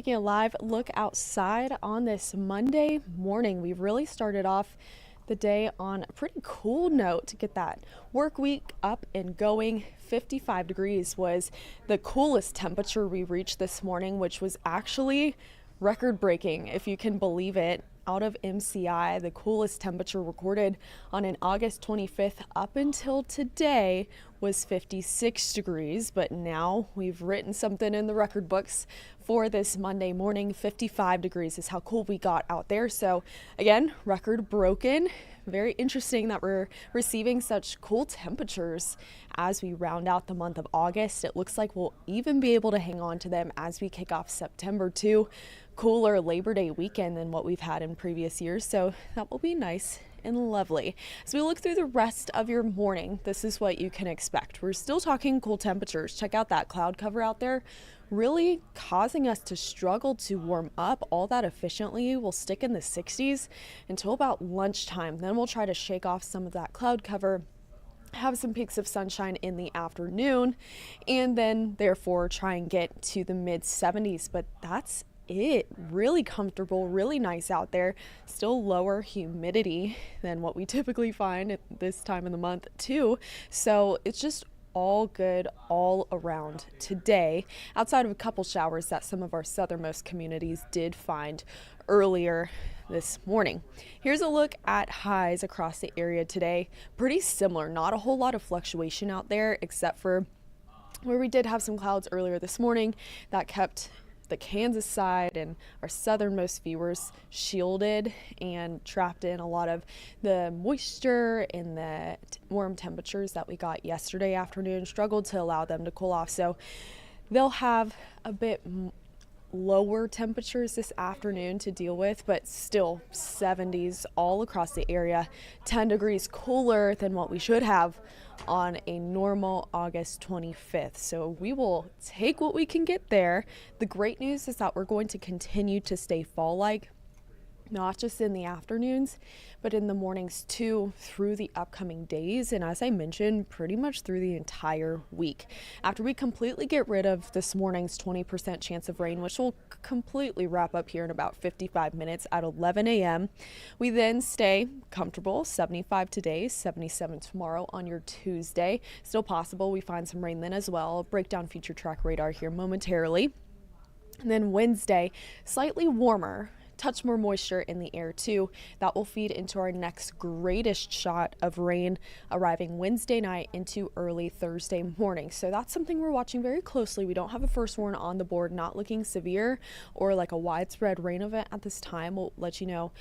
taking a live look outside on this Monday morning. We've really started off the day on a pretty cool note to get that work week up and going. 55 degrees was the coolest temperature we reached this morning, which was actually record breaking, if you can believe it. Out of MCI, the coolest temperature recorded on an August 25th up until today was 56 degrees, but now we've written something in the record books for this Monday morning. 55 degrees is how cool we got out there. So again, record broken. Very interesting that we're receiving such cool temperatures as we round out the month of August. It looks like we'll even be able to hang on to them as we kick off September too. Cooler Labor Day weekend than what we've had in previous years, so that will be nice and lovely. As we look through the rest of your morning, this is what you can expect. We're still talking cool temperatures. Check out that cloud cover out there, really causing us to struggle to warm up all that efficiently. We'll stick in the 60s until about lunchtime. Then we'll try to shake off some of that cloud cover, have some peaks of sunshine in the afternoon, and then therefore try and get to the mid 70s. But that's it. Really comfortable, really nice out there. Still lower humidity than what we typically find at this time of the month too. So it's just all good all around today, outside of a couple showers that some of our southernmost communities did find earlier this morning. Here's a look at highs across the area today. Pretty similar, not a whole lot of fluctuation out there except for where we did have some clouds earlier this morning that kept the Kansas side and our southernmost viewers shielded and trapped in a lot of the moisture and the warm temperatures that we got yesterday afternoon. Struggled to allow them to cool off, so they'll have a bit lower temperatures this afternoon to deal with, but still 70s all across the area. 10 degrees cooler than what we should have on a normal August 25th. So we will take what we can get there. The great news is that we're going to continue to stay fall-like, not just in the afternoons, but in the mornings too, through the upcoming days. And as I mentioned, pretty much through the entire week. After we completely get rid of this morning's 20% chance of rain, which will completely wrap up here in about 55 minutes at 11 a.m., we then stay comfortable. 75 today, 77 tomorrow on your Tuesday. Still possible we find some rain then as well. I'll break down future track radar here momentarily. And then Wednesday, slightly warmer, touch more moisture in the air too. That will feed into our next greatest shot of rain arriving Wednesday night into early Thursday morning. So that's something we're watching very closely. We don't have a first warn on the board, not looking severe or like a widespread rain event at this time. We'll let you know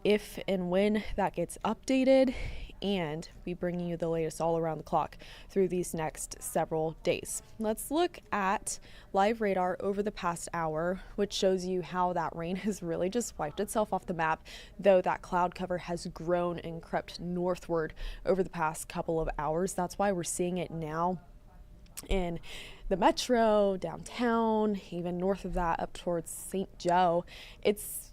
if and when that gets updated, and be bringing you the latest all around the clock through these next several days. Let's look at live radar over the past hour, which shows you how that rain has really just wiped itself off the map, though that cloud cover has grown and crept northward over the past couple of hours. That's why we're seeing it now in the metro, downtown, even north of that up towards St. Joe. It's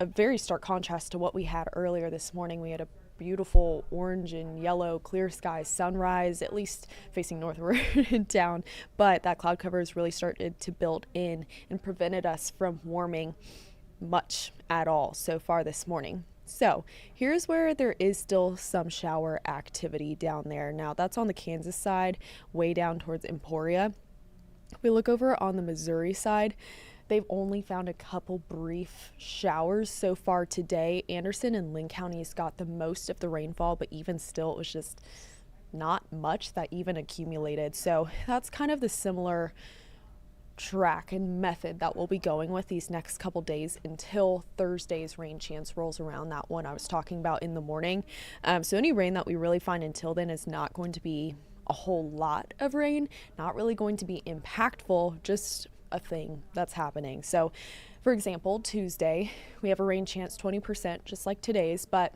a very stark contrast to what we had earlier this morning. We had a beautiful orange and yellow clear sky sunrise, at least facing northward and down, but that cloud cover has really started to build in and prevented us from warming much at all so far this morning. So here's where there is still some shower activity down there. Now that's on the Kansas side, way down towards Emporia. We look over on the Missouri side. They've only found a couple brief showers so far today. Anderson and Linn counties got the most of the rainfall, but even still, it was just not much that even accumulated. So that's kind of the similar track and method that we'll be going with these next couple days until Thursday's rain chance rolls around, that one I was talking about in the morning. So any rain that we really find until then is not going to be a whole lot of rain, not really going to be impactful, just a thing that's happening. So for example, Tuesday we have a rain chance 20%, just like today's, but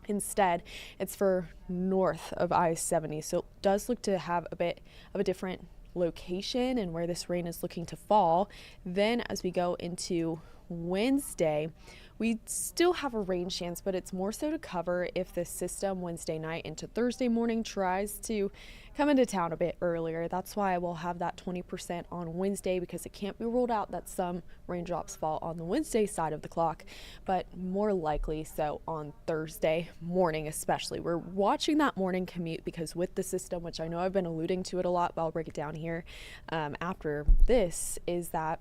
instead it's for north of I-70. So it does look to have a bit of a different location and where this rain is looking to fall. Then as we go into Wednesday, We still have a rain chance, but it's more so to cover if the system Wednesday night into Thursday morning tries to come into town a bit earlier. That's why we'll have that 20% on Wednesday, because it can't be ruled out that some raindrops fall on the Wednesday side of the clock, but more likely so on Thursday morning especially. We're watching that morning commute because with the system, which I know I've been alluding to it a lot, but I'll break it down here after this, is that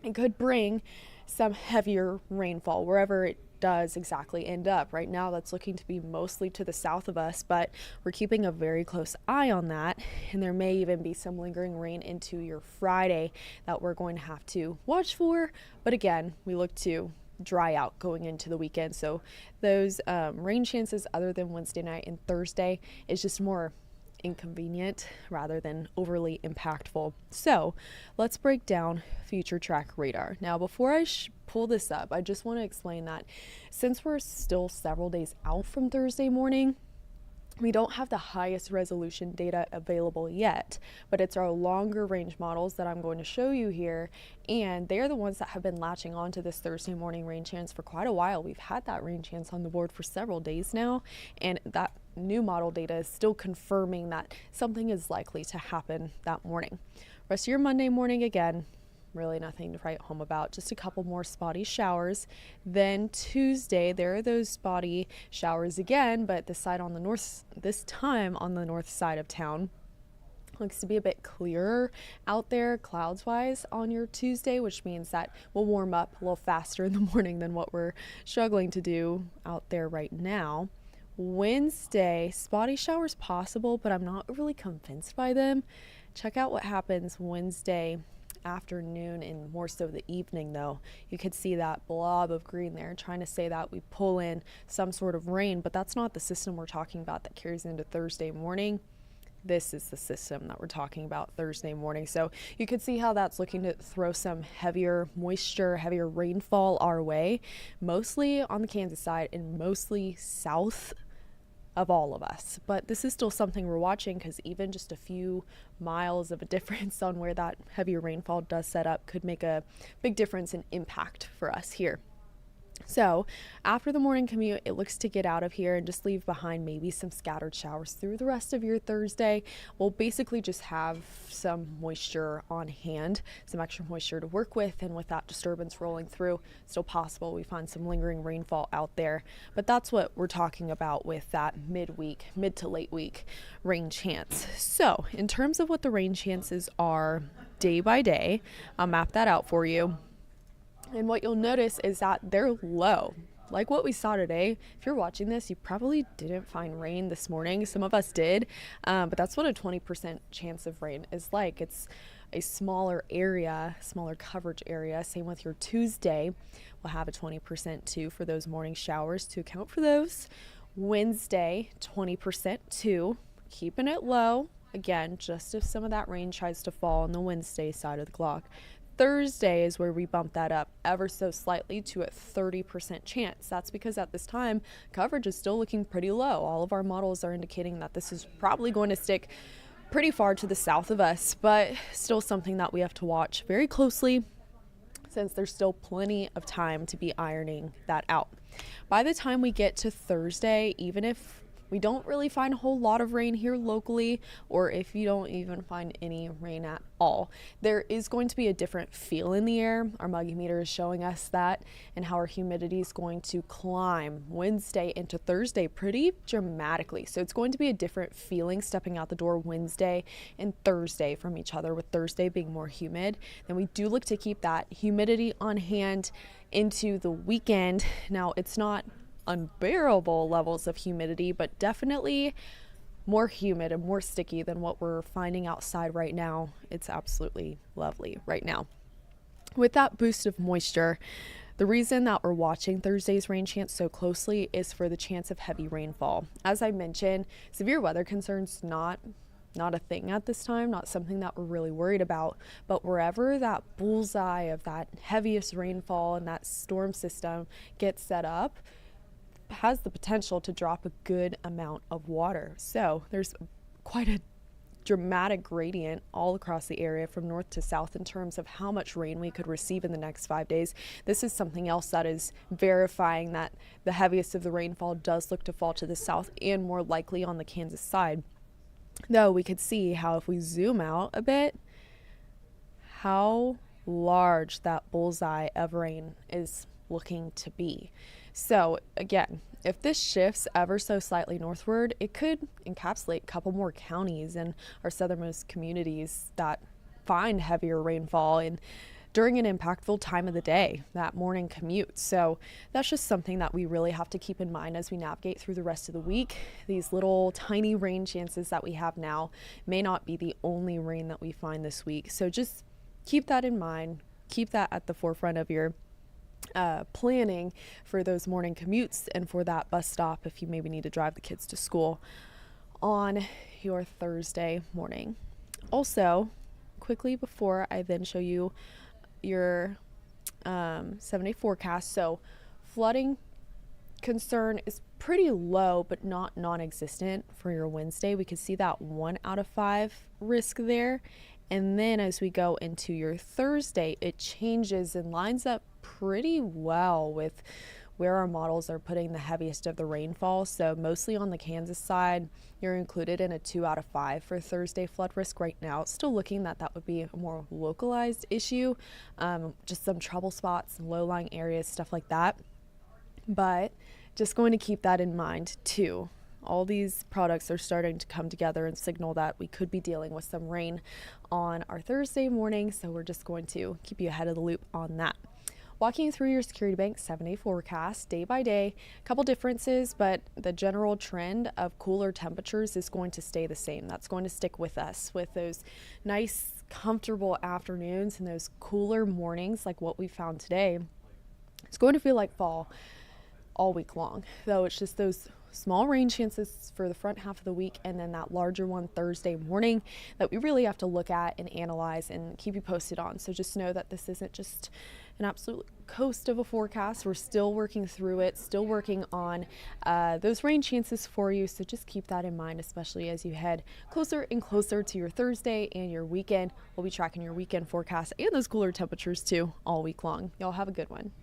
it could bring some heavier rainfall wherever it does exactly end up. Right now that's looking to be mostly to the south of us, but we're keeping a very close eye on that, and there may even be some lingering rain into your Friday that we're going to have to watch for. But again, we look to dry out going into the weekend, so those rain chances other than Wednesday night and Thursday is just more inconvenient rather than overly impactful. So let's break down future track radar. Now, before I pull this up, I just want to explain that since we're still several days out from Thursday morning, we don't have the highest resolution data available yet, but it's our longer range models that I'm going to show you here, and they're the ones that have been latching on to this Thursday morning rain chance for quite a while. We've had that rain chance on the board for several days now, and that new model data is still confirming that something is likely to happen that morning. Rest of your Monday morning, again, really nothing to write home about, just a couple more spotty showers. Then Tuesday, there are those spotty showers again, but this time on the north side of town. Looks to be a bit clearer out there clouds wise on your Tuesday, which means that we'll warm up a little faster in the morning than what we're struggling to do out there right now. Wednesday, spotty showers possible, but I'm not really convinced by them. Check out what happens Wednesday afternoon and more so the evening, though. You could see that blob of green there, trying to say that we pull in some sort of rain, but that's not the system we're talking about that carries into Thursday morning. This is the system that we're talking about Thursday morning. So you could see how that's looking to throw some heavier moisture, heavier rainfall our way, mostly on the Kansas side and mostly south of all of us. But this is still something we're watching, because even just a few miles of a difference on where that heavier rainfall does set up could make a big difference in impact for us here. So after the morning commute, it looks to get out of here and just leave behind maybe some scattered showers through the rest of your Thursday. We'll basically just have some moisture on hand, some extra moisture to work with, and with that disturbance rolling through, still possible we find some lingering rainfall out there. But that's what we're talking about with that mid to late week rain chance. So in terms of what the rain chances are day by day, I'll map that out for you. And what you'll notice is that they're low. Like what we saw today, if you're watching this, you probably didn't find rain this morning. Some of us did, but that's what a 20% chance of rain is like. It's a smaller area, smaller coverage area. Same with your Tuesday. We'll have a 20% too for those morning showers to account for those. Wednesday, 20% too, keeping it low. Again, just if some of that rain tries to fall on the Wednesday side of the clock. Thursday is where we bump that up ever so slightly to a 30% chance. That's because at this time, coverage is still looking pretty low. All of our models are indicating that this is probably going to stick pretty far to the south of us, but still something that we have to watch very closely, since there's still plenty of time to be ironing that out. By the time we get to Thursday, even if we don't really find a whole lot of rain here locally, or if you don't even find any rain at all, there is going to be a different feel in the air. Our muggy meter is showing us that, and how our humidity is going to climb Wednesday into Thursday pretty dramatically. So it's going to be a different feeling stepping out the door Wednesday and Thursday from each other, with Thursday being more humid. Then we do look to keep that humidity on hand into the weekend. Now, it's not unbearable levels of humidity, but definitely more humid and more sticky than what we're finding outside right now. It's absolutely lovely right now. With that boost of moisture, the reason that we're watching Thursday's rain chance so closely is for the chance of heavy rainfall. As I mentioned, severe weather concerns not a thing at this time, not something that we're really worried about, but wherever that bullseye of that heaviest rainfall and that storm system gets set up, has the potential to drop a good amount of water. So there's quite a dramatic gradient all across the area from north to south in terms of how much rain we could receive in the next 5 days. This is something else that is verifying that the heaviest of the rainfall does look to fall to the south and more likely on the Kansas side. Though we could see how if we zoom out a bit, how large that bullseye of rain is looking to be. So again, if this shifts ever so slightly northward, it could encapsulate a couple more counties in our southernmost communities that find heavier rainfall and during an impactful time of the day, that morning commute. So that's just something that we really have to keep in mind as we navigate through the rest of the week. These little tiny rain chances that we have now may not be the only rain that we find this week. So just keep that in mind. Keep that at the forefront of your planning for those morning commutes and for that bus stop if you maybe need to drive the kids to school on your Thursday morning. Also, quickly before I then show you your 7-day forecast, so flooding concern is pretty low but not non-existent for your Wednesday. We could see that 1 out of 5 risk there. And then as we go into your Thursday, it changes and lines up pretty well with where our models are putting the heaviest of the rainfall. So mostly on the Kansas side, you're included in a 2 out of 5 for Thursday flood risk right now. It's still looking that would be a more localized issue, just some trouble spots, low-lying areas, stuff like that. But just going to keep that in mind too. All these products are starting to come together and signal that we could be dealing with some rain on our Thursday morning. So we're just going to keep you ahead of the loop on that. Walking through your Security Bank 7-day forecast day by day, a couple differences, but the general trend of cooler temperatures is going to stay the same. That's going to stick with us with those nice, comfortable afternoons and those cooler mornings like what we found today. It's going to feel like fall all week long, though it's just those small rain chances for the front half of the week and then that larger one Thursday morning that we really have to look at and analyze and keep you posted on. So just know that this isn't just an absolute coast of a forecast. We're still working through it, still working on those rain chances for you. So just keep that in mind, especially as you head closer and closer to your Thursday and your weekend. We'll be tracking your weekend forecast and those cooler temperatures too all week long. Y'all have a good one.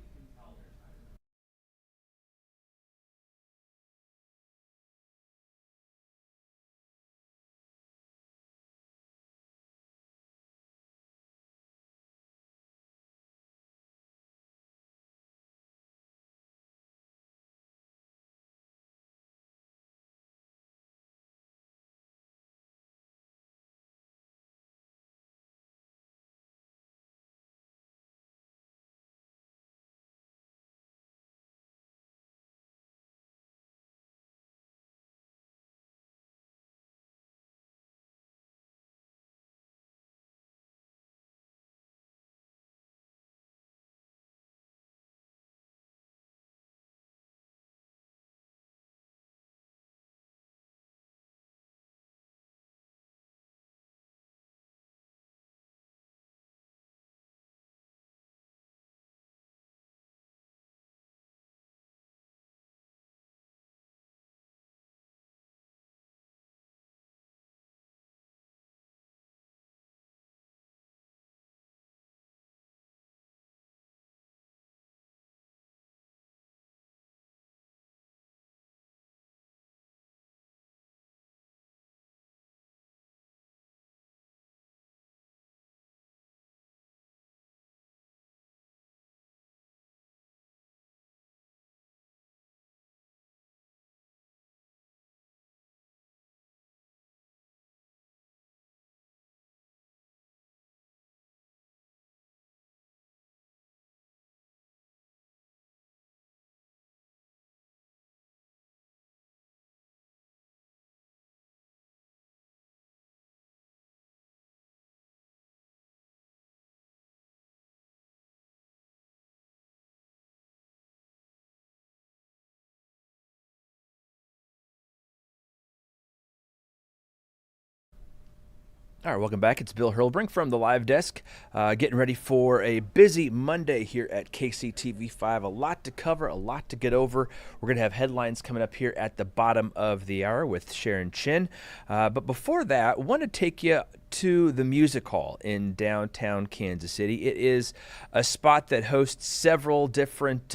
All right, welcome back. It's Bill Hurlbrink from the live desk, getting ready for a busy Monday here at KCTV5. A lot to cover, a lot to get over. We're going to have headlines coming up here at the bottom of the hour with Sharon Chen. But before that, I want to take you to the Music Hall in downtown Kansas City. It is a spot that hosts several different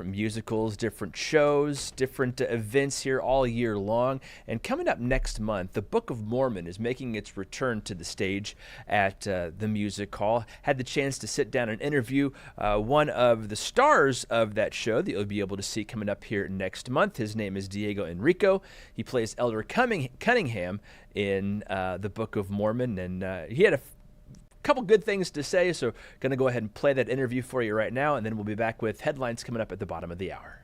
musicals, different shows, different events here all year long. And coming up next month, the Book of Mormon is making its return to the stage at the Music Hall. Had the chance to sit down and interview one of the stars of that show that you'll be able to see coming up here next month. His name is Diego Enrico. He plays Elder Cunningham in the Book of Mormon, and he had a couple good things to say, so going to go ahead and play that interview for you right now, and then we'll be back with headlines coming up at the bottom of the hour.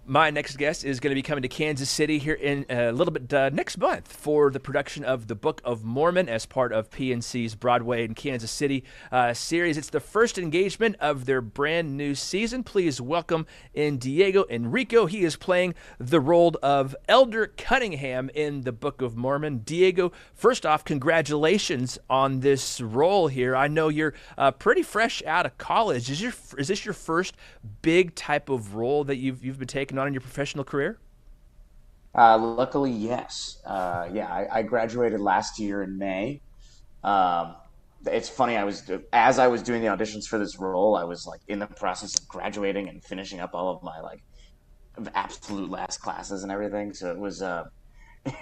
My next guest is going to be coming to Kansas City here in a little bit next month for the production of the Book of Mormon as part of PNC's Broadway in Kansas City series. It's the first engagement of their brand new season. Please welcome in Diego Enrico. He is playing the role of Elder Cunningham in the Book of Mormon. Diego, first off, congratulations on this role here. I know you're pretty fresh out of college. Is this your first big type of role that you've been taking on in your professional career? Luckily, yes. Yeah, I graduated last year in May. Um, it's funny, as I was doing the auditions for this role, I was like in the process of graduating and finishing up all of my like absolute last classes and everything. So it was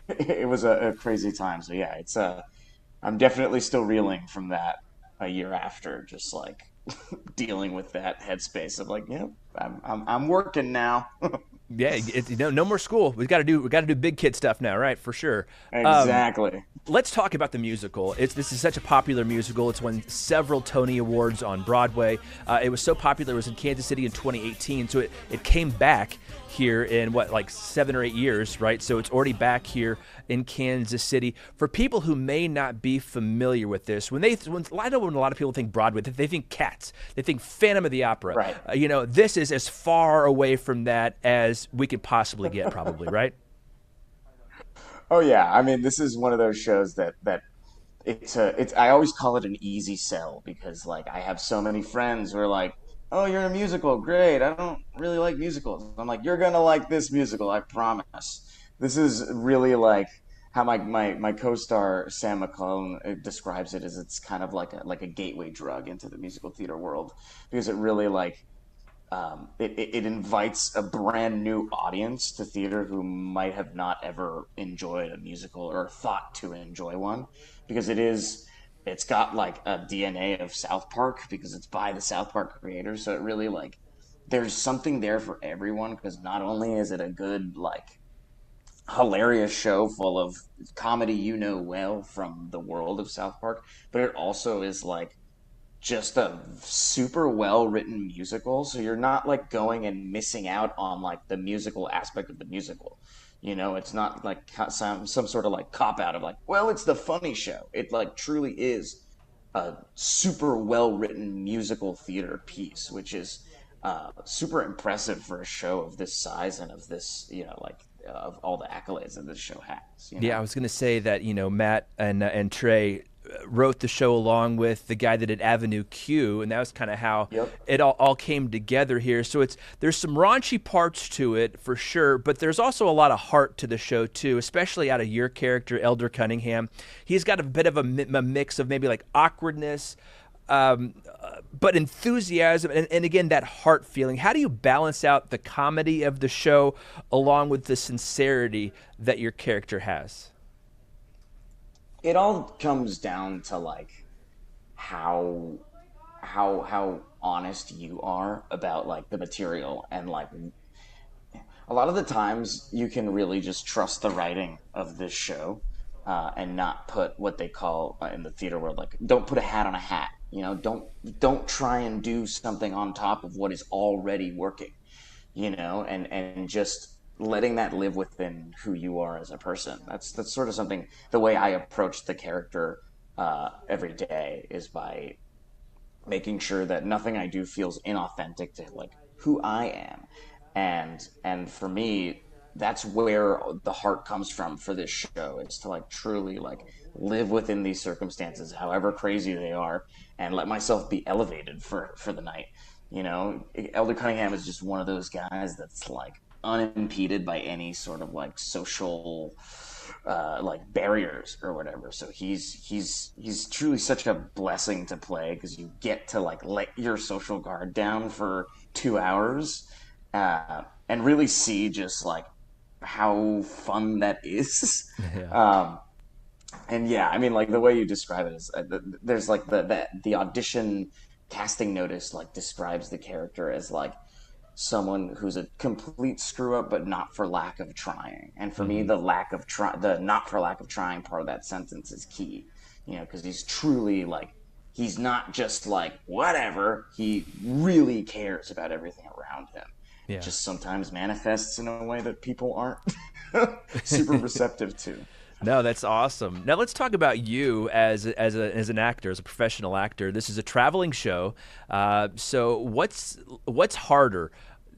it was a crazy time. So yeah, it's I'm definitely still reeling from that a year after, just like dealing with that headspace of like, yeah, I'm working now. Yeah, no more school. We got to do big kid stuff now, right? For sure. Um, Exactly. let's talk about the musical. This is such a popular musical. It's won several Tony Awards on Broadway. It was so popular. It was in Kansas City in 2018, so it came back here in what, like 7 or 8 years, right? So it's already back here in Kansas City. For people who may not be familiar with this, I know when a lot of people think Broadway, they think Cats, they think Phantom of the Opera. Right. This is as far away from that as we could possibly get, probably, right? Oh yeah, I mean, this is one of those shows that it's I always call it an easy sell because like I have so many friends who are like, "Oh, you're in a musical. Great. I don't really like musicals." I'm like, "You're gonna like this musical, I promise." This is really like how my co-star Sam McClone describes it as it's kind of like a gateway drug into the musical theater world because it really like it invites a brand new audience to theater who might have not ever enjoyed a musical or thought to enjoy one because it's got like a DNA of South Park because it's by the South Park creators, so it really like there's something there for everyone because not only is it a good like hilarious show full of comedy you know well from the world of South Park, but it also is like just a super well written musical, so you're not like going and missing out on like the musical aspect of the musical. It's not like some sort of like cop out of like, well, it's the funny show. It like truly is a super well written musical theater piece, which is super impressive for a show of this size and of this, like of all the accolades that this show has. Yeah, I was going to say that Matt and Trey wrote the show along with the guy that did Avenue Q, and that was kind of how Yep. it all came together here. So there's some raunchy parts to it for sure, but there's also a lot of heart to the show too, especially out of your character, Elder Cunningham. He's got a bit of a mix of maybe like awkwardness, but enthusiasm and again that heart feeling. How do you balance out the comedy of the show along with the sincerity that your character has? It all comes down to like how how honest you are about like the material and like a lot of the times you can really just trust the writing of this show and not put what they call in the theater world like don't put a hat on a hat, don't try and do something on top of what is already working, and just letting that live within who you are as a person. That's sort of something, the way I approach the character every day is by making sure that nothing I do feels inauthentic to like who I am. And for me, that's where the heart comes from for this show, is to like truly like live within these circumstances, however crazy they are, and let myself be elevated for the night. You know, Elder Cunningham is just one of those guys that's like unimpeded by any sort of like social like barriers or whatever. So he's truly such a blessing to play, because you get to like let your social guard down for 2 hours, and really see just like how fun that is. Yeah. Um, and yeah, I mean, like the way you describe it is, there's like the audition casting notice like describes the character as like someone who's a complete screw up, but not for lack of trying. And for me, Hmm. the not for lack of trying part of that sentence is key. You know, because he's truly like, he's not just like whatever. He really cares about everything around him. It Yeah. just sometimes manifests in a way that people aren't super receptive to. No, that's awesome. Now let's talk about you as an actor, as a professional actor. This is a traveling show. So what's harder,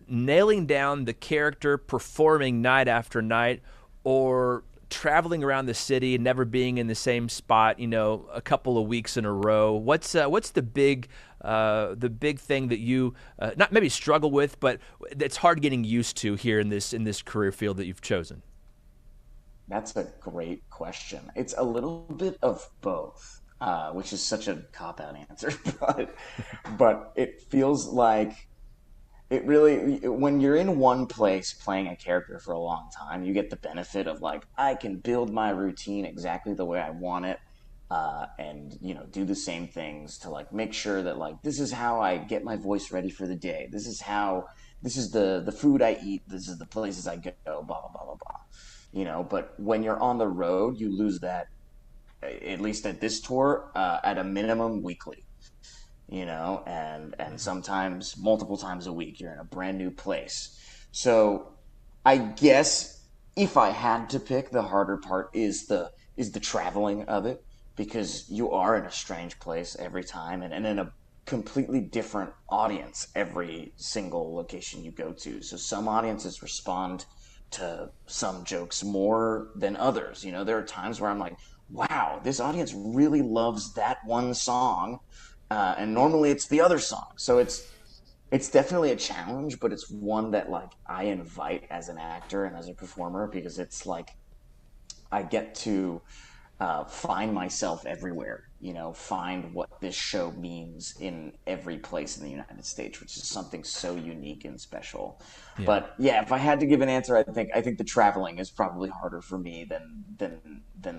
nailing down the character, performing night after night, or traveling around the city and never being in the same spot, a couple of weeks in a row? What's the big thing that you not maybe struggle with, but that's hard getting used to here in this career field that you've chosen? That's a great question. It's a little bit of both, which is such a cop out answer, but it feels like it really, when you're in one place playing a character for a long time, you get the benefit of like, I can build my routine exactly the way I want it, and do the same things to like make sure that like this is how I get my voice ready for the day. This is the food I eat. This is the places I go. Blah blah blah blah blah. But when you're on the road, you lose that. At least at this tour, at a minimum weekly. And sometimes multiple times a week, you're in a brand new place. So I guess if I had to pick, the harder part is the traveling of it, because you are in a strange place every time, and in a completely different audience every single location you go to. So some audiences respond to some jokes more than others. There are times where I'm like, wow, this audience really loves that one song, and normally it's the other song. So it's definitely a challenge, but it's one that like I invite as an actor and as a performer, because it's like I get to find myself everywhere, find what this show means in every place in the United States, which is something so unique and special. Yeah. But yeah, if I had to give an answer, I think the traveling is probably harder for me than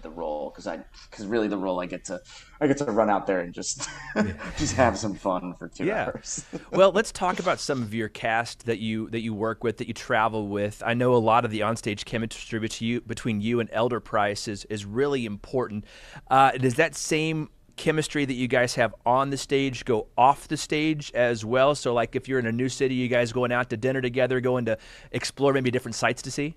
the role, because really the role I get to run out there and just Yeah. just have some fun for two Yeah. hours. Well, let's talk about some of your cast that you work with, that you travel with. I know a lot of the onstage chemistry between you and Elder Price is really important. Does that same chemistry that you guys have on the stage go off the stage as well? So, like, if you're in a new city, you guys going out to dinner together, going to explore maybe different sites to see?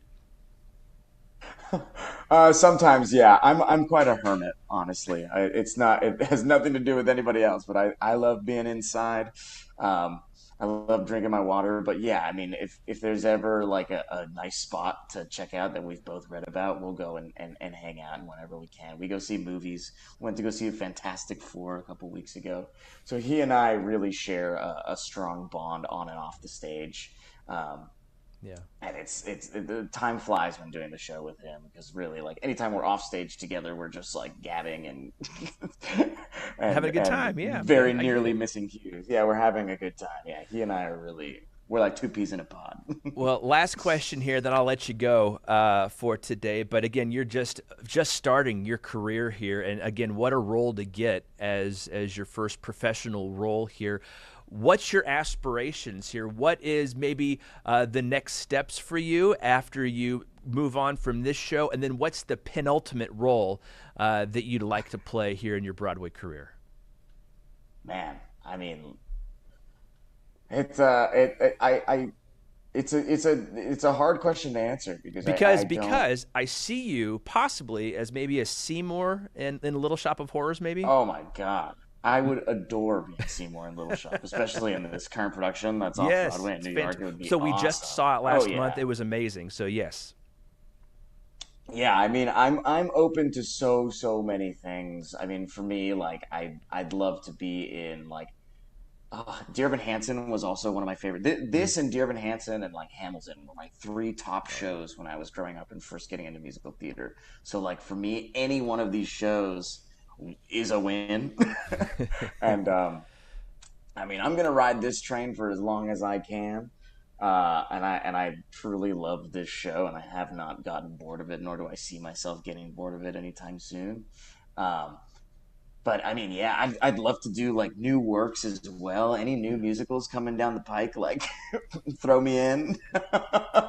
Sometimes, yeah. I'm quite a hermit, honestly. It has nothing to do with anybody else, but I love being inside. Um, I love drinking my water. But yeah, I mean, if there's ever like a nice spot to check out that we've both read about, we'll go and hang out whenever we can. We go see movies. Went to go see Fantastic Four a couple weeks ago. So he and I really share a strong bond on and off the stage. Um, Yeah. and the time flies when doing the show with him, because really like anytime we're off stage together, we're just like gabbing and Having a good and time. Yeah, very man. I get nearly it. missing cues. Yeah, we're having a good time. Yeah, he and I are really, we're like two peas in a pod. Well, last question here, then I'll let you go for today. But again, you're just starting your career here, and again, what a role to get as your first professional role here. What's your aspirations here? What is maybe the next steps for you after you move on from this show, and then what's the penultimate role that you'd like to play here in your Broadway career? Man, I mean, it's I it's a hard question to answer, because I don't. Because I see you possibly as maybe a Seymour in Little Shop of Horrors, maybe. Oh my God. I would adore being Seymour in Little Shop, especially in this current production that's off Yes, Broadway in it's New York. fantastic. It would be So we just awesome. saw it Oh last month. yeah. It was amazing. So yes. Yeah, I mean, I'm open to so many things. I mean, for me, like I'd love to be in like Dear Evan Hansen was also one of my favorite. Mm. This and Dear Evan Hansen and like Hamilton were my three top Oh yeah. shows when I was growing up and first getting into musical theater. So like for me, any one of these shows is a win. And I mean, I'm gonna ride this train for as long as I can. And I truly love this show, and I have not gotten bored of it, nor do I see myself getting bored of it anytime soon. Um, but I mean, yeah, I'd love to do like new works as well. Any new musicals coming down the pike, like throw me in.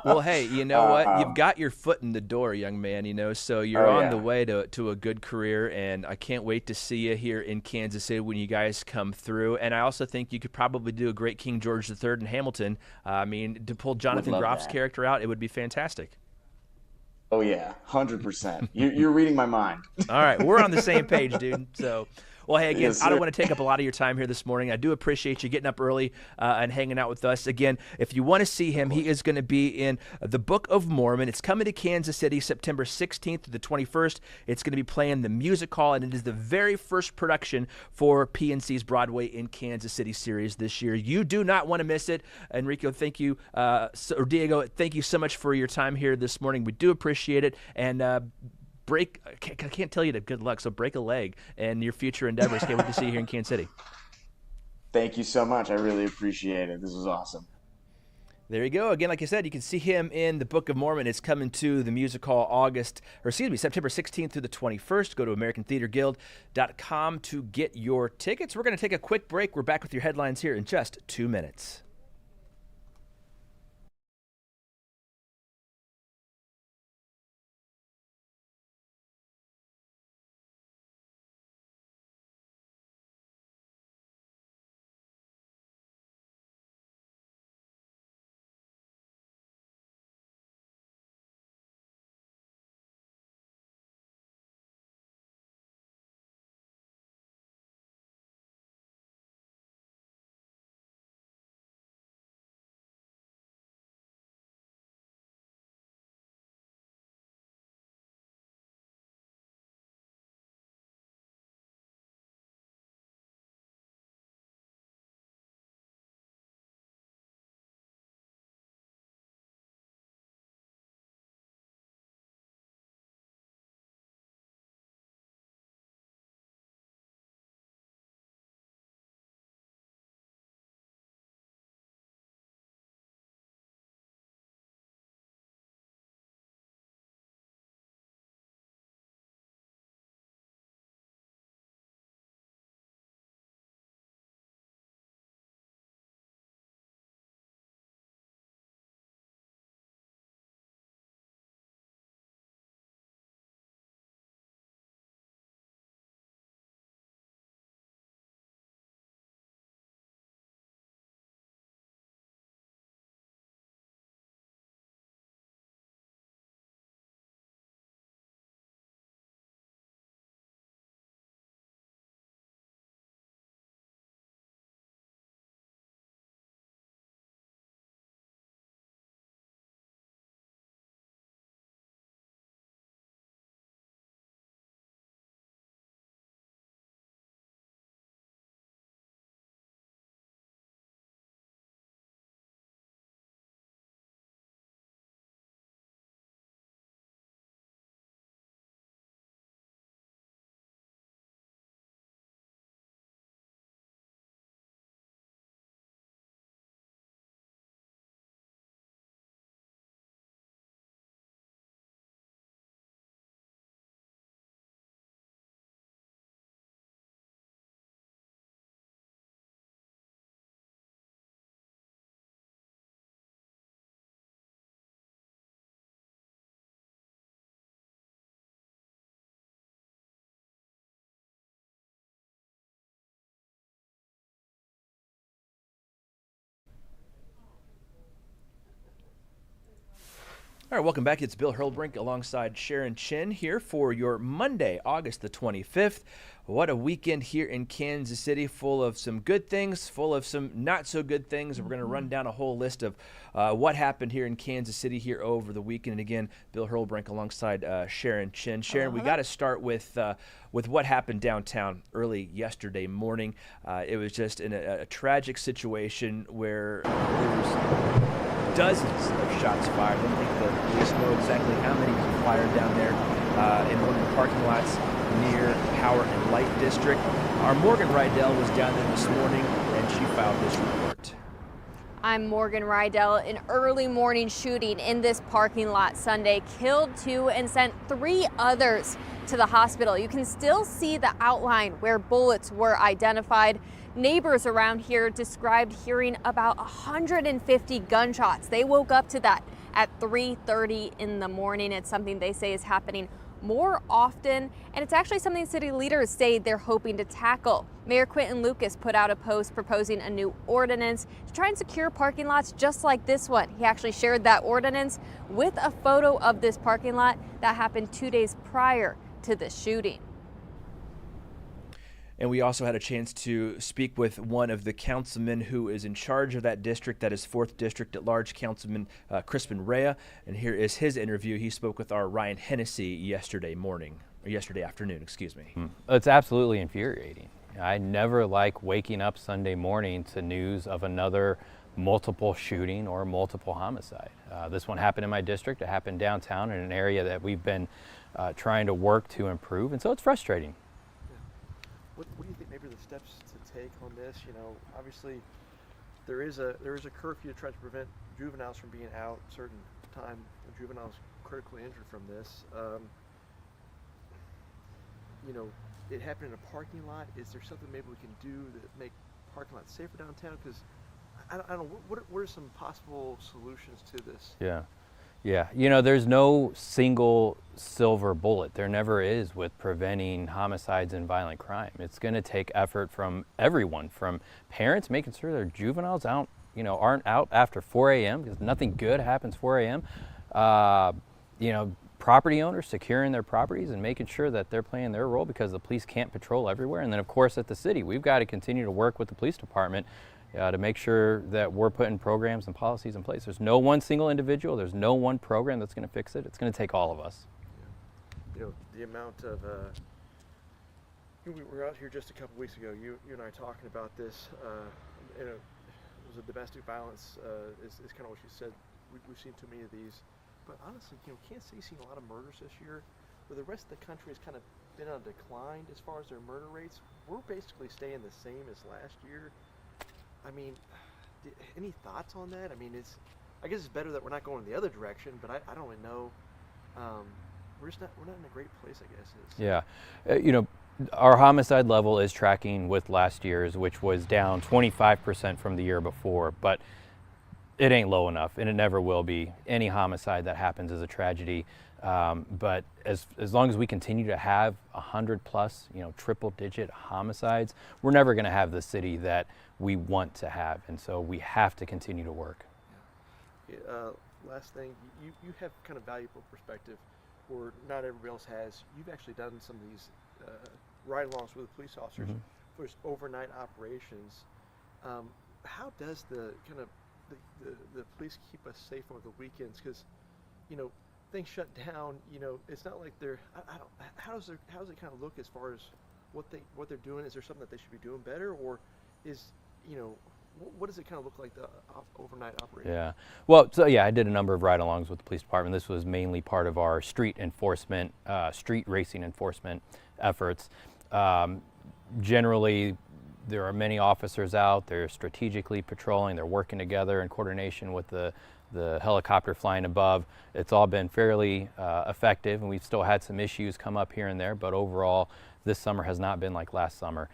Well, hey, you know what? You've um, got your foot in the door, young man, so you're oh on the yeah, way to a good career, and I can't wait to see you here in Kansas City when you guys come through. And I also think you could probably do a great King George III in Hamilton. I mean, to pull would Jonathan love Groff's that. character out, it would be fantastic. Oh yeah, 100%. You're reading my mind. All right, we're on the same page, dude. So, well, hey, again, Yes, I don't sir. want to take up a lot of your time here this morning. I do appreciate you getting up early and hanging out with us. Again, if you want to see Of him, he course. is going to be in the Book of Mormon. It's coming to Kansas City September 16th to the 21st. It's going to be playing the music hall, and it is the very first production for PNC's Broadway in Kansas City series this year. You do not want to miss it. Enrico, thank you, or Diego, thank you so much for your time here this morning. We do appreciate it, and I can't tell you to good luck, so break a leg and your future endeavors. Can't wait to see you here in Kansas City. Thank you so much. I really appreciate it. This was awesome. There you go. Again, like I said, you can see him in the Book of Mormon. It's coming to the music hall September 16th through the 21st. Go to AmericanTheaterGuild.com to get your tickets. We're going to take a quick break. We're back with your headlines here in just 2 minutes. All right, welcome back. It's Bill Hurrelbrink alongside Sharon Chen here for your Monday, August the 25th. What a weekend here in Kansas City, full of some good things, full of some not so good things. We're going to run down a whole list of what happened here in Kansas City here over the weekend. And again, Bill Hurrelbrink alongside Sharon Chen. Sharon, we got to start with what happened downtown early yesterday morning. It was just in a tragic situation where there was dozens of shots fired. I don't think the police know exactly how many were fired down there in one of the parking lots near Power and Light District. Our Morgan Rydell was down there this morning, and she filed this report. I'm Morgan Rydell. An early morning shooting in this parking lot Sunday killed 2 and sent 3 others to the hospital. You can still see the outline where bullets were identified. Neighbors around here described hearing about 150 gunshots. They woke up to that at 3:30 in the morning. It's something they say is happening more often, and it's actually something city leaders say they're hoping to tackle. Mayor Quinton Lucas put out a post proposing a new ordinance to try and secure parking lots just like this one. He actually shared that ordinance with a photo of this parking lot that happened 2 days prior to this shooting. And we also had a chance to speak with one of the councilmen who is in charge of that district, that is 4th District at Large, Councilman Crispin Rea. And here is his interview. He spoke with our Ryan Hennessy yesterday afternoon, excuse me. It's absolutely infuriating. I never like waking up Sunday morning to news of another multiple shooting or multiple homicide. This one happened in my district. It happened downtown in an area that we've been trying to work to improve. And so it's frustrating. What do you think maybe the steps to take on this? You know, obviously there is a curfew to try to prevent juveniles from being out certain time when juveniles critically injured from this. You know, it happened in a parking lot. Is there something maybe we can do to make parking lots safer downtown? Because I don't know, what are some possible solutions to this? Yeah, you know, there's no single silver bullet. There never is with preventing homicides and violent crime. It's going to take effort from everyone, from parents making sure their juveniles aren't out after 4 a.m. because nothing good happens 4 a.m. You know, property owners securing their properties and making sure that they're playing their role because the police can't patrol everywhere. And then, of course, at the city, we've got to continue to work with the police department to make sure that we're putting programs and policies in place. There's no one single individual, there's no one program that's going to fix it. It's going to take all of us. You know, the amount of, we were out here just a couple weeks ago, you and I talking about this, it was a domestic violence, is kind of what you said. We've seen too many of these. But honestly, you know, Kansas City's seen a lot of murders this year, where the rest of the country has kind of been on decline as far as their murder rates. We're basically staying the same as last year. I mean, any thoughts on that? I mean, I guess it's better that we're not going in the other direction, but I don't really know. We're not in a great place, I guess. Yeah, you know, our homicide level is tracking with last year's, which was down 25% from the year before, but it ain't low enough, and it never will be. Any homicide that happens is a tragedy. But as long as we continue to have 100 plus, you know, triple-digit homicides, we're never going to have the city that we want to have, and so we have to continue to work. Yeah. Last thing, you have kind of valuable perspective, where not everybody else has. You've actually done some of these ride-alongs with the police officers for overnight operations. How does the police keep us safe over the weekends? Because, you know, things shut down. You know, it's not like they're. How does it kind of look as far as what they're doing? Is there something that they should be doing better, or is, you know, what does it kind of look like, the overnight operation? Yeah. Well, so yeah, I did a number of ride-alongs with the police department. This was mainly part of our street enforcement, street racing enforcement efforts. Generally, there are many officers out. They're strategically patrolling. They're working together in coordination with the helicopter flying above. It's all been fairly effective, and we've still had some issues come up here and there, but overall, this summer has not been like last summer.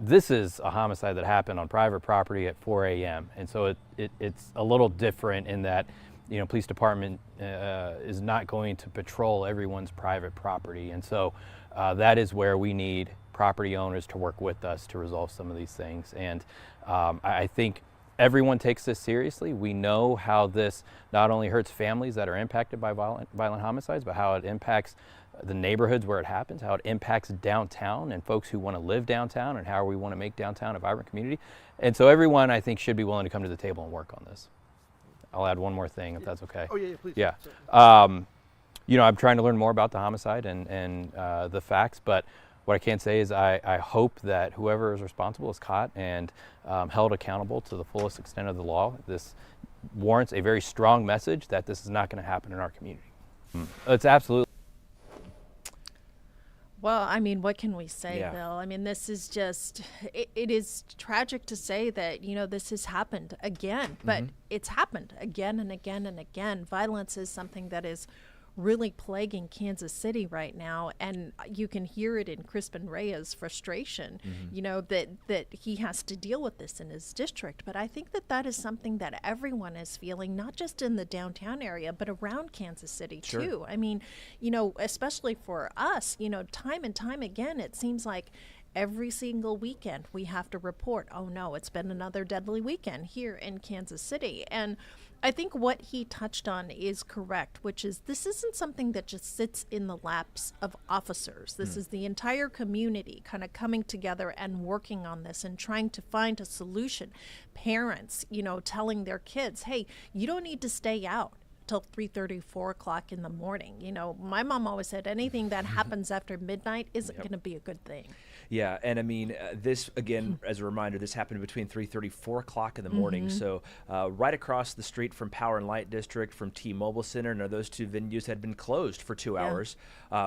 This is a homicide that happened on private property at 4 a.m. And so it's a little different in that, you know, police department is not going to patrol everyone's private property. And so that is where we need property owners to work with us to resolve some of these things. And I think everyone takes this seriously. We know how this not only hurts families that are impacted by violent homicides, but how it impacts the neighborhoods where it happens, how it impacts downtown and folks who want to live downtown, and how we want to make downtown a vibrant community. And so everyone, I think, should be willing to come to the table and work on this. I'll add one more thing, if that's okay. Oh, yeah, please. Yeah. You know, I'm trying to learn more about the homicide and the facts, but what I can say is I hope that whoever is responsible is caught and held accountable to the fullest extent of the law. This warrants a very strong message that this is not going to happen in our community. It's absolutely. Well, I mean, what can we say, Yeah. Bill? I mean, this is just, it is tragic to say that, you know, this has happened again, but it's happened again and again and again. Violence is something that is really plaguing Kansas City right now, and you can hear it in Crispin Reyes' frustration, you know, that he has to deal with this in his district. But I think that that is something that everyone is feeling, not just in the downtown area, but around Kansas City too. I mean, you know, especially for us, you know, time and time again, it seems like every single weekend we have to report, oh no, it's been another deadly weekend here in Kansas City. And I think what he touched on is correct, which is this isn't something that just sits in the laps of officers. This is the entire community kind of coming together and working on this and trying to find a solution. Parents, you know, telling their kids, hey, you don't need to stay out till 3:30, 4 o'clock in the morning. You know, my mom always said anything that happens after midnight isn't going to be a good thing. Yeah, and I mean, this, again, as a reminder, this happened between 3:30, 4 o'clock in the morning. So right across the street from Power and Light District, from T-Mobile Center, and those two venues had been closed for 2 hours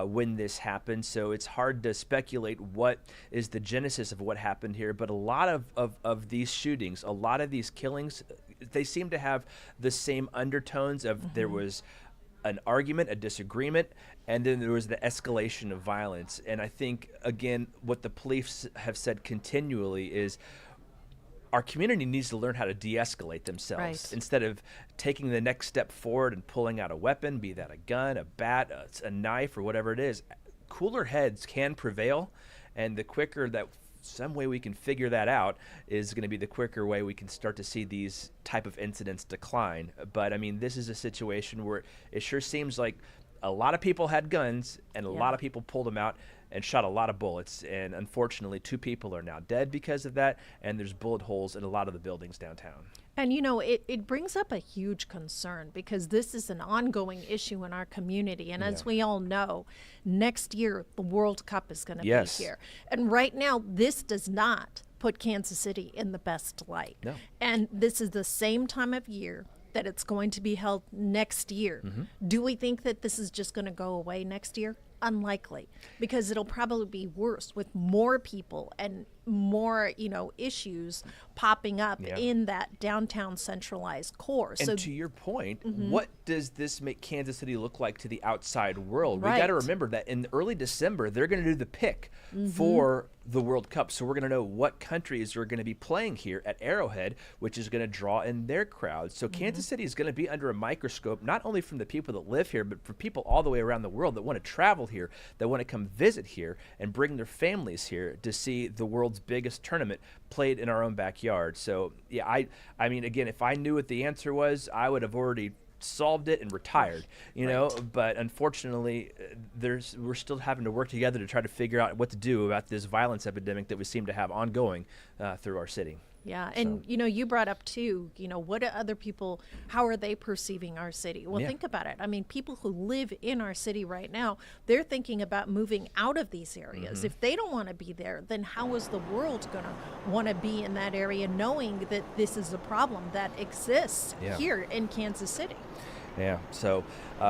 when this happened. So it's hard to speculate what is the genesis of what happened here. But a lot of these shootings, a lot of these killings, they seem to have the same undertones of there was an argument, a disagreement, and then there was the escalation of violence. And I think, again, what the police have said continually is our community needs to learn how to de-escalate themselves instead of taking the next step forward and pulling out a weapon, be that a gun, a bat, a knife, or whatever it is. Cooler heads can prevail, and the quicker that some way we can figure that out is going to be the quicker way we can start to see these type of incidents decline. But I mean, this is a situation where it sure seems like a lot of people had guns and a lot of people pulled them out and shot a lot of bullets. And unfortunately, 2 people are now dead because of that. And there's bullet holes in a lot of the buildings downtown. And, you know, it brings up a huge concern because this is an ongoing issue in our community. And as we all know, next year, the World Cup is going to be here. And right now, this does not put Kansas City in the best light. No. And this is the same time of year that it's going to be held next year. Do we think that this is just going to go away next year? Unlikely, because it'll probably be worse with more people and more, you know, issues popping up in that downtown centralized core. And so to your point, what does this make Kansas City look like to the outside world? We got to remember that in early December, they're going to do the pick for the World Cup. So we're going to know what countries are going to be playing here at Arrowhead, which is going to draw in their crowds. So Kansas City is going to be under a microscope, not only from the people that live here, but for people all the way around the world that want to travel here, that want to come visit here and bring their families here to see the world's biggest tournament played in our own backyard. So yeah, I mean, again, if I knew what the answer was, I would have already solved it and retired, you know, but unfortunately we're still having to work together to try to figure out what to do about this violence epidemic that we seem to have ongoing through our city. Yeah, and you know, you brought up too, you know, what do other people, how are they perceiving our city? Well, think about it. I mean, people who live in our city right now, they're thinking about moving out of these areas. If they don't want to be there, then how is the world going to want to be in that area knowing that this is a problem that exists here in Kansas City? Yeah, so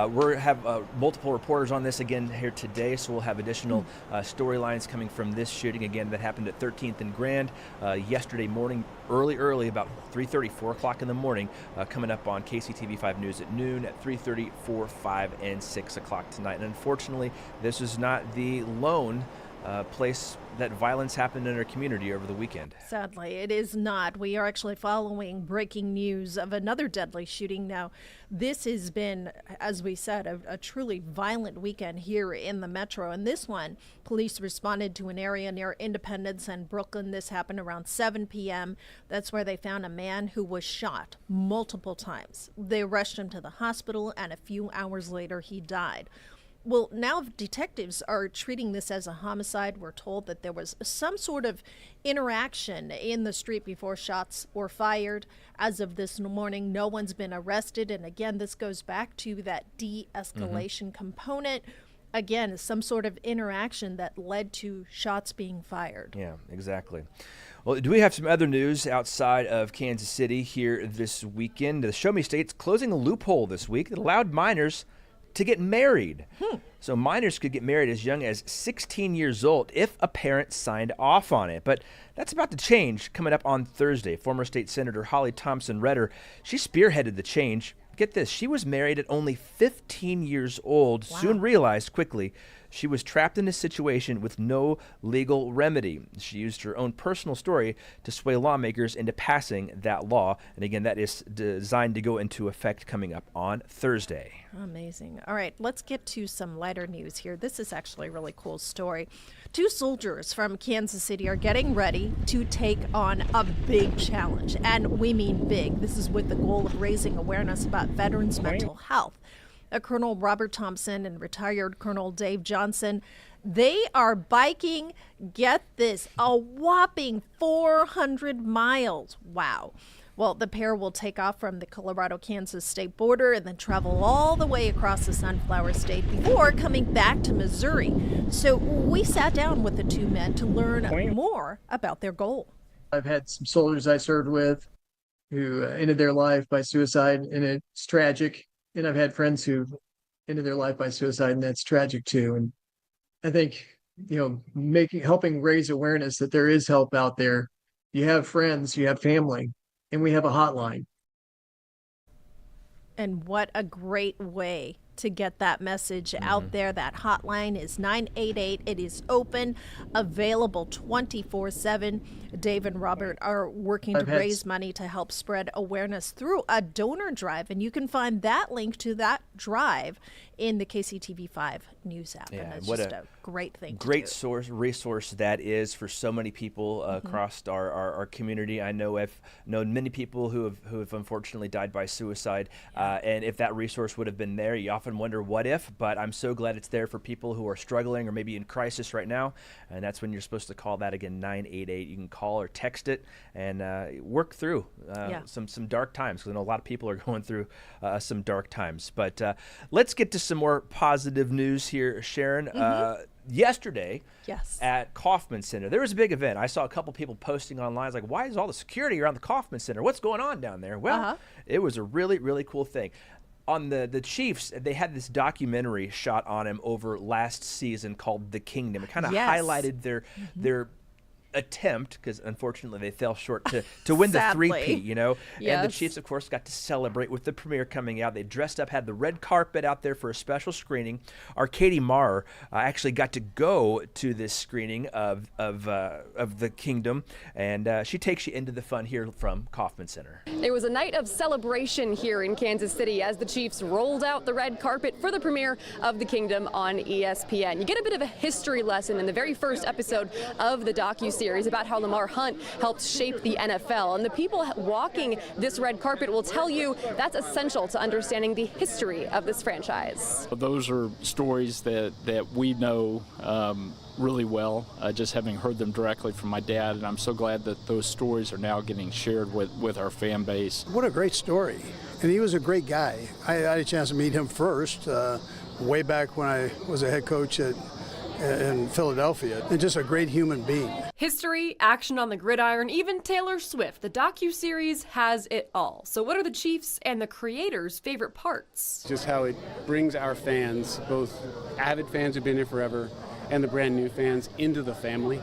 we have multiple reporters on this again here today, so we'll have additional storylines coming from this shooting again that happened at 13th and Grand yesterday morning, early, about 3:30, 4 o'clock in the morning, coming up on KCTV5 News at noon, at 3:30, 4, 5, and 6 o'clock tonight. And unfortunately, this is not the lone place that violence happened in our community over the weekend. Sadly, it is not. We are actually following breaking news of another deadly shooting now. This has been, as we said, a truly violent weekend here in the metro. And this one, police responded to an area near Independence and Brooklyn. This happened around 7 p.m. That's where they found a man who was shot multiple times. They rushed him to the hospital, and a few hours later, he died. Well, now detectives are treating this as a homicide. We're told that there was some sort of interaction in the street before shots were fired. As of this morning, no one's been arrested. And again, this goes back to that de-escalation component. Again, some sort of interaction that led to shots being fired. Yeah, exactly. Well, do we have some other news outside of Kansas City here this weekend? The Show Me State's closing a loophole this week that allowed minors to get married. So minors could get married as young as 16 years old if a parent signed off on it. But that's about to change coming up on Thursday. Former state senator Holly Thompson Redder, she spearheaded the change. Get this, she was married at only 15 years old, soon realized quickly she was trapped in a situation with no legal remedy. She used her own personal story to sway lawmakers into passing that law. And again, that is designed to go into effect coming up on Thursday. Amazing. All right, let's get to some lighter news here. This is actually a really cool story. 2 soldiers from Kansas City are getting ready to take on a big challenge. And we mean big. This is with the goal of raising awareness about veterans' mental health. Colonel Robert Thompson and retired Colonel Dave Johnson, they are biking, get this, a whopping 400 miles. Wow. Well, the pair will take off from the Colorado-Kansas state border and then travel all the way across the Sunflower State before coming back to Missouri. So we sat down with the 2 men to learn more about their goal. I've had some soldiers I served with who ended their life by suicide, and it's tragic. And I've had friends who ended their life by suicide, and that's tragic too. And I think, helping raise awareness that there is help out there. You have friends, you have family, and we have a hotline. And what a great way to get that message out there. That hotline is 988. It is open, available 24/7. Dave and Robert are working to raise money to help spread awareness through a donor drive. And you can find that link to that drive in the KCTV5 news app. Yeah, and it's what just a great thing great to do. resource that is for so many people across our community. I know I've known many people who have unfortunately died by suicide, and if that resource would have been there, you often wonder what if, but I'm so glad it's there for people who are struggling or maybe in crisis right now, and that's when you're supposed to call that again, 988. You can call or text it and work through some dark times, because I know a lot of people are going through some dark times. But let's get to some more positive news here, Sharon. Yesterday at Kauffman Center, there was a big event. I saw a couple people posting online, like, why is all the security around the Kauffman Center? What's going on down there? Well, it was a really, really cool thing. On the Chiefs, they had this documentary shot on him over last season called The Kingdom. It kind of highlighted their attempt, because unfortunately they fell short to win the three-peat, and the Chiefs, of course, got to celebrate with the premiere coming out. They dressed up, had the red carpet out there for a special screening. Our Katie Marr actually got to go to this screening of The Kingdom, and she takes you into the fun here from Kauffman Center. It was a night of celebration here in Kansas City as the Chiefs rolled out the red carpet for the premiere of The Kingdom on ESPN. You get a bit of a history lesson in the very first episode of the docuseries about how Lamar Hunt helped shape the NFL. And the people walking this red carpet will tell you that's essential to understanding the history of this franchise. Those are stories that we know really well, just having heard them directly from my dad, and I'm so glad that those stories are now getting shared with our fan base. What a great story. And he was a great guy. I had a chance to meet him first, way back when I was a head coach in Philadelphia, and just a great human being. History, action on the gridiron, even Taylor Swift. The docuseries has it all. So what are the Chiefs and the creators' favorite parts? Just how it brings our fans, both avid fans who've been here forever and the brand new fans, into the family.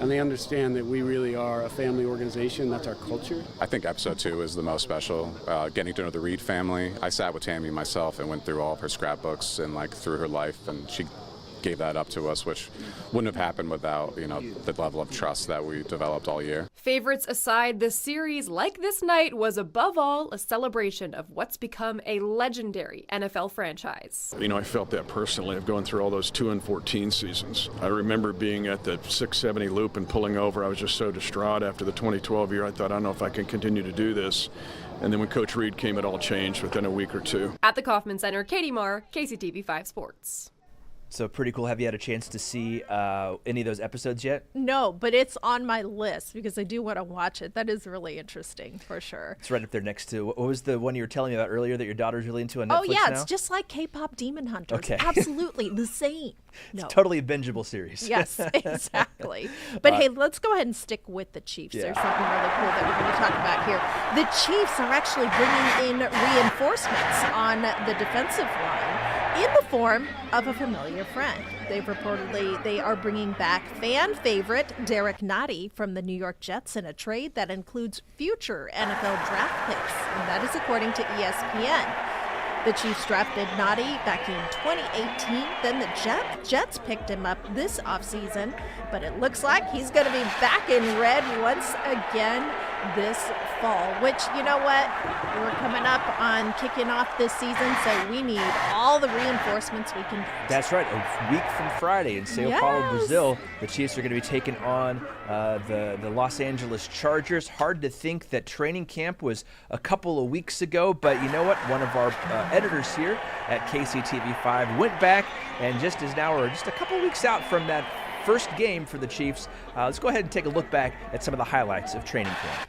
And they understand that we really are a family organization. That's our culture. I think episode 2 is the most special. Getting to know the Reed family. I sat with Tammy myself and went through all of her scrapbooks and through her life, and she gave that up to us, which wouldn't have happened without, the level of trust that we developed all year. Favorites aside, the series, like this night, was above all a celebration of what's become a legendary NFL franchise. I felt that personally of going through all those 2-14 seasons. I remember being at the 670 loop and pulling over. I was just so distraught after the 2012 year. I thought, I don't know if I can continue to do this. And then when Coach Reed came, it all changed within a week or two. At the Kauffman Center, Katie Marr, KCTV5 Sports. So pretty cool. Have you had a chance to see any of those episodes yet? No, but it's on my list because I do want to watch it. That is really interesting for sure. It's right up there next to, what was the one you were telling me about earlier that your daughter's really into on Netflix now? Oh, yeah, it's just like K-pop Demon Hunters. Okay. Absolutely the same. No. It's totally a bingeable series. Yes, exactly. But hey, let's go ahead and stick with the Chiefs. Yeah. There's something really cool that we're going to talk about here. The Chiefs are actually bringing in reinforcements on the defensive line in the form of a familiar friend. They are bringing back fan favorite Derek Nottie from the New York Jets in a trade that includes future NFL draft picks, and that is according to ESPN. The Chiefs drafted Nottie back in 2018. Then the Jets picked him up this offseason, but it looks like he's going to be back in red once again this fall, which, you know what? We're coming up on kicking off this season, so we need all the reinforcements we can. That's right. A week from Friday in Sao Paulo, Brazil, the Chiefs are going to be taking on the Los Angeles Chargers. Hard to think that training camp was a couple of weeks ago, but you know what? One of our editors here at KCTV5 went back, and just as now we're just a couple of weeks out from that first game for the Chiefs, let's go ahead and take a look back at some of the highlights of training camp.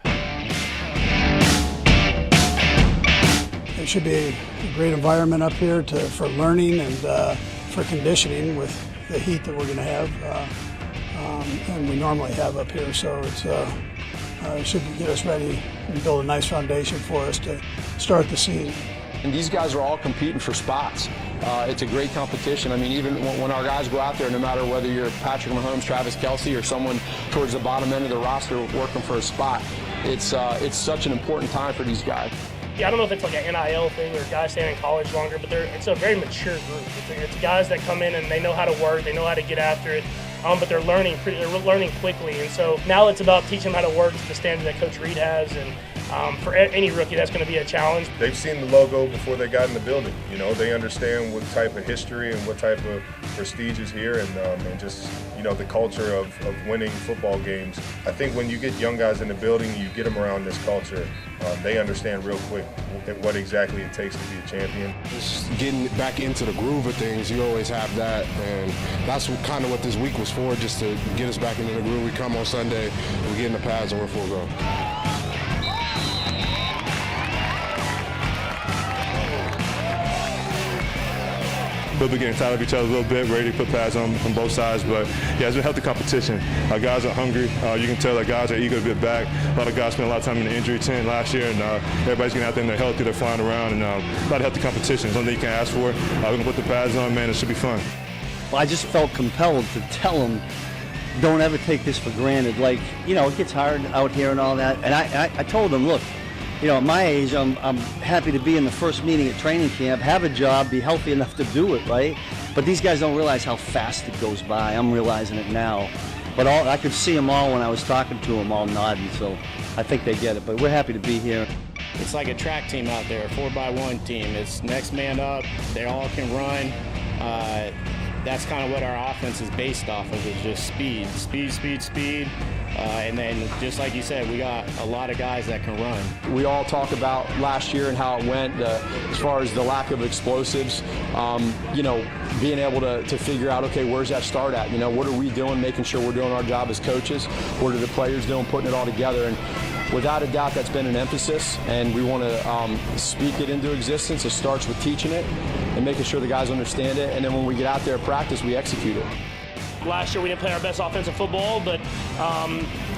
It should be a great environment up here for learning and for conditioning with the heat that we're going to have, and we normally have up here. So it should get us ready and build a nice foundation for us to start the season. And these guys are all competing for spots. It's a great competition. I mean, even when our guys go out there, no matter whether you're Patrick Mahomes, Travis Kelce, or someone towards the bottom end of the roster working for a spot, it's such an important time for these guys. Yeah, I don't know if it's like an NIL thing or guys staying in college longer, but it's a very mature group. It's guys that come in and they know how to work, they know how to get after it, but they're learning quickly. And so now it's about teaching them how to work to the standard that Coach Reed has. And for any rookie, that's going to be a challenge. They've seen the logo before they got in the building. They understand what type of history and what type of prestige is here, and just the culture of winning football games. I think when you get young guys in the building, you get them around this culture, they understand real quick what exactly it takes to be a champion. Just getting back into the groove of things, you always have that, and that's kind of what this week was for, just to get us back into the groove. We come on Sunday, we get in the pads, and we're full go. We'll be getting tired of each other a little bit, ready to put pads on both sides. But yeah, it's been healthy competition. Our guys are hungry. You can tell that guys are eager to get back. A lot of guys spent a lot of time in the injury tent last year, and everybody's getting out there and they're healthy, they're flying around, and a lot of healthy competition. Something you can ask for. We're going to put the pads on, man. It should be fun. Well, I just felt compelled to tell them, don't ever take this for granted. Like, it gets hard out here and all that. And I told them, look, at my age, I'm happy to be in the first meeting at training camp, have a job, be healthy enough to do it, right? But these guys don't realize how fast it goes by. I'm realizing it now. But I could see them all when I was talking to them, all nodding, so I think they get it. But we're happy to be here. It's like a track team out there, a 4x1 team. It's next man up. They all can run. That's kind of what our offense is based off of, is just speed. And then, just like you said, we got a lot of guys that can run. We all talk about last year and how it went as far as the lack of explosives, being able to figure out, okay, where's that start at? What are we doing, making sure we're doing our job as coaches? What are the players doing, putting it all together? And without a doubt, that's been an emphasis, and we want to speak it into existence. It starts with teaching it and making sure the guys understand it, and then when we get out there at practice, we execute it. Last year we didn't play our best offensive football, but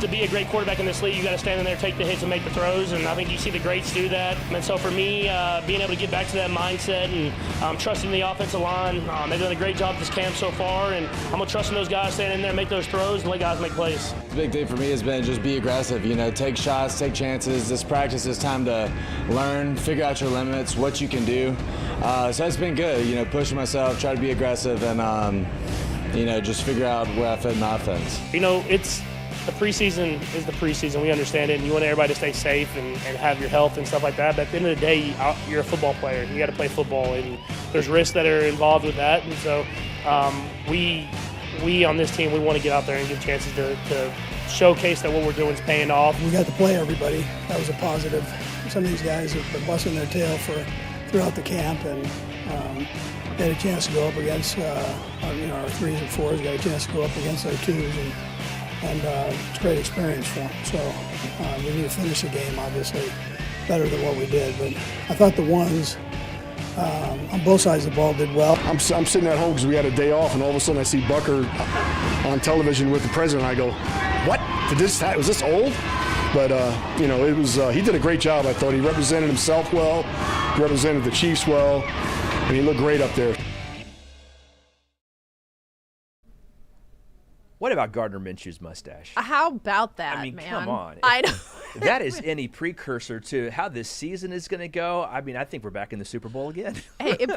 to be a great quarterback in this league, you got to stand in there, take the hits, and make the throws. And I think you see the greats do that. And so for me, being able to get back to that mindset and trusting the offensive line, they've done a great job this camp so far. And I'm gonna trust in those guys, stand in there, make those throws, and let guys make plays. The big thing for me has been just be aggressive. You know, take shots, take chances. This practice is time to learn, figure out your limits, what you can do. So it's been good. You know, pushing myself, try to be aggressive, and you know, just figure out where I fit in the offense. You know, it's the preseason is the preseason. We understand it, and you want everybody to stay safe and have your health and stuff like that. But at the end of the day, you're a football player. You got to play football, and there's risks that are involved with that. And so we on this team, we want to get out there and give chances to showcase that what we're doing is paying off. We got to play everybody. That was a positive. Some of these guys have been busting their tail throughout the camp, and they had a chance to go up against our 3s and 4s, got a chance to go up against our 2s, and it's a great experience for them. So we need to finish the game, obviously, better than what we did. But I thought the 1s on both sides of the ball did well. I'm sitting at home because we had a day off, and all of a sudden I see Bucker on television with the president. I go, what? Was this old? But, you know, it was. He did a great job, I thought. He represented himself well, he represented the Chiefs well, and he looked great up there. What about Gardner Minshew's mustache? How about that, I mean, man? come on. I know. That is any precursor to how this season is going to go. I mean, I think we're back in the Super Bowl again. Hey, it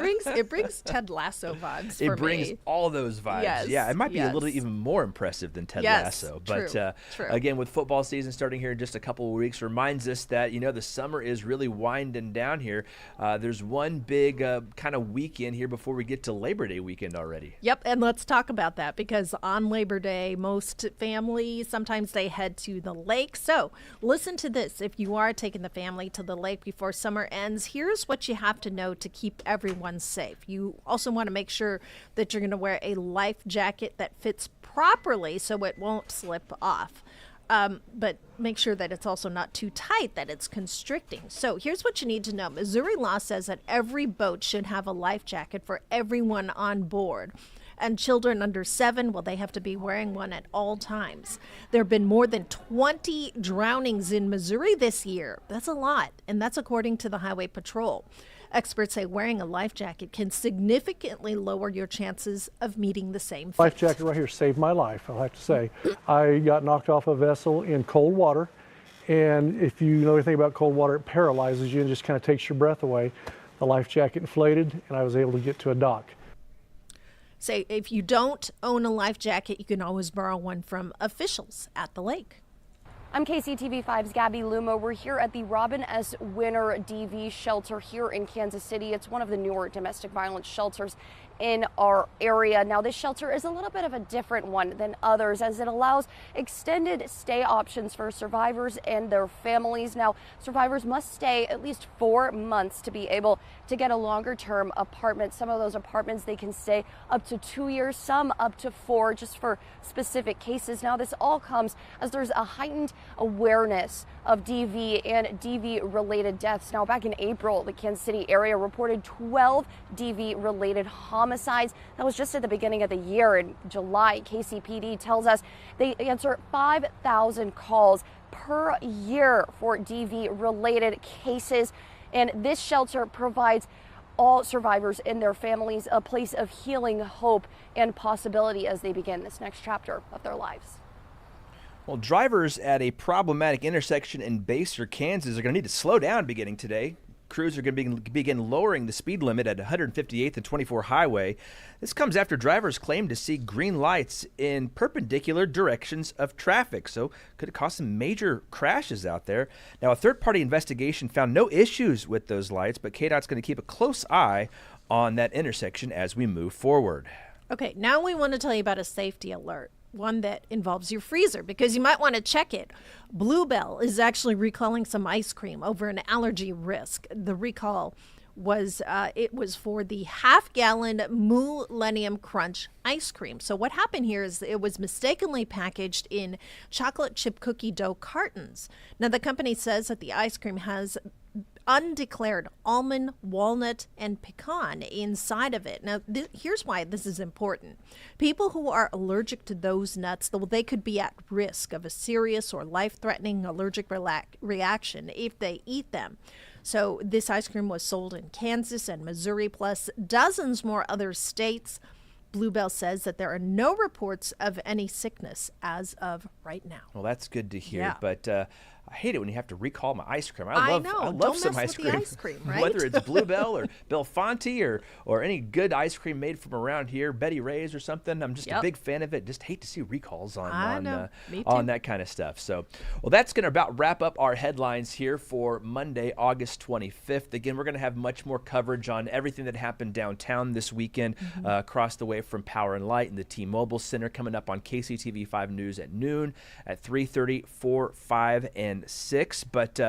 brings Ted Lasso vibes for me. It brings all those vibes. Yes, yeah, it might be a little yes. even more impressive than Ted Yes, Lasso. true, But true. again, with football season starting here in just a couple of weeks, reminds us that, you know, the summer is really winding down here. There's one big kind of weekend here before we get to Labor Day weekend already. Yep, and let's talk about that, because on Labor Day, most families, sometimes they head to the lake. So listen to this. If you are taking the family to the lake before summer ends, here's what you have to know to keep everyone safe. You also want to make sure that you're going to wear a life jacket that fits properly so it won't slip off. But make sure that it's also not too tight, that it's constricting. So here's what you need to know. Missouri law says that every boat should have a life jacket for everyone on board. And children under 7, well, they have to be wearing one at all times. There have been more than 20 drownings in Missouri this year. That's a lot, and that's according to the Highway Patrol. Experts say wearing a life jacket can significantly lower your chances of meeting the same fate. Life jacket right here saved my life, I'll have to say. I got knocked off a vessel in cold water, and if you know anything about cold water, it paralyzes you and just kind of takes your breath away. The life jacket inflated, and I was able to get to a dock. Say, if you don't own a life jacket, you can always borrow one from officials at the lake. I'm KCTV5's Gabby Lumo. We're here at the Robin S. Winter DV shelter here in Kansas City. It's one of the newer domestic violence shelters in our area. Now, this shelter is a little bit of a different one than others, as it allows extended stay options for survivors and their families. Now, survivors must stay at least 4 months to be able to get a longer term apartment. Some of those apartments, they can stay up to 2 years, some up to 4, just for specific cases. Now, this all comes as there's a heightened awareness of DV and DV related deaths. Now, back in April, the Kansas City area reported 12 DV related homicides. That was just at the beginning of the year. In July, KCPD tells us they answer 5,000 calls per year for DV related cases. And this shelter provides all survivors and their families a place of healing, hope, and possibility as they begin this next chapter of their lives. Well, drivers at a problematic intersection in Basehor, Kansas are going to need to slow down beginning today. Crews are going to begin lowering the speed limit at 158th and 24 highway. This comes after drivers claim to see green lights in perpendicular directions of traffic, so could it cause some major crashes out there. Now, a third-party investigation found no issues with those lights, but KDOT's going to keep a close eye on that intersection as we move forward. Okay, now we want to tell you about a safety alert, one that involves your freezer, because you might want to check it. Bluebell is actually recalling some ice cream over an allergy risk. The recall was for the half-gallon Millennium Crunch ice cream. So what happened here is it was mistakenly packaged in chocolate chip cookie dough cartons. Now, the company says that the ice cream has undeclared almond, walnut, and pecan inside of it. Now, here's why this is important. People who are allergic to those nuts, they could be at risk of a serious or life-threatening allergic reaction if they eat them. So this ice cream was sold in Kansas and Missouri, plus dozens more other states. Bluebell says that there are no reports of any sickness as of right now. Well, that's good to hear. Yeah. But I hate it when you have to recall my ice cream. I love Don't some mess ice with the cream. ice cream, right? Whether it's Bluebell or Belfonte or any good ice cream made from around here, Betty Ray's or something. I'm just a big fan of it. Just hate to see recalls on that kind of stuff. So, well, that's going to about wrap up our headlines here for Monday, August 25th. Again, we're going to have much more coverage on everything that happened downtown this weekend, across the way from Power and Light and the T-Mobile Center, coming up on KCTV5 News at noon, at 3:30, 4, 5, and 6. But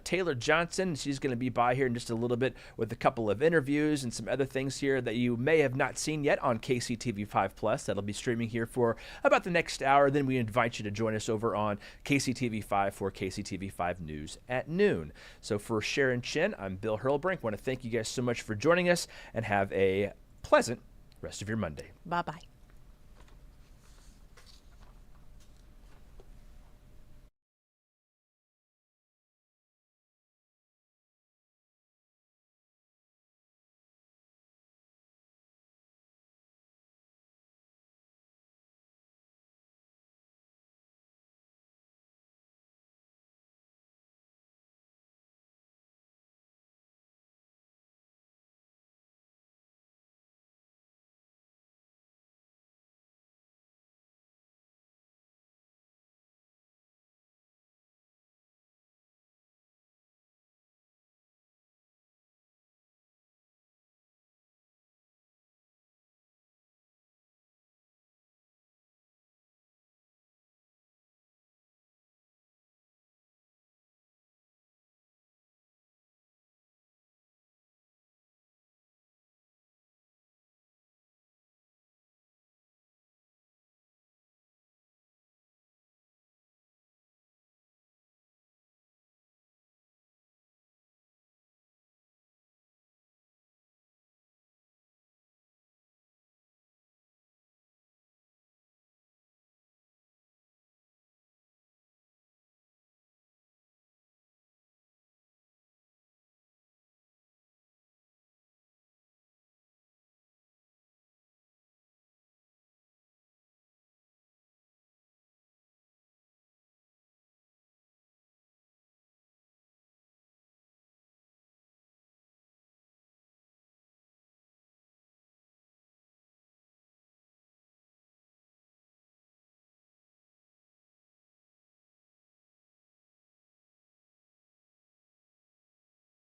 Taylor Johnson, she's going to be by here in just a little bit with a couple of interviews and some other things here that you may have not seen yet on KCTV5 Plus. That'll be streaming here for about the next hour. Then we invite you to join us over on KCTV5 for KCTV5 News at noon. So for Sharon Chen, I'm Bill Hurlbrink. I want to thank you guys so much for joining us, and have a pleasant rest of your Monday. Bye-bye.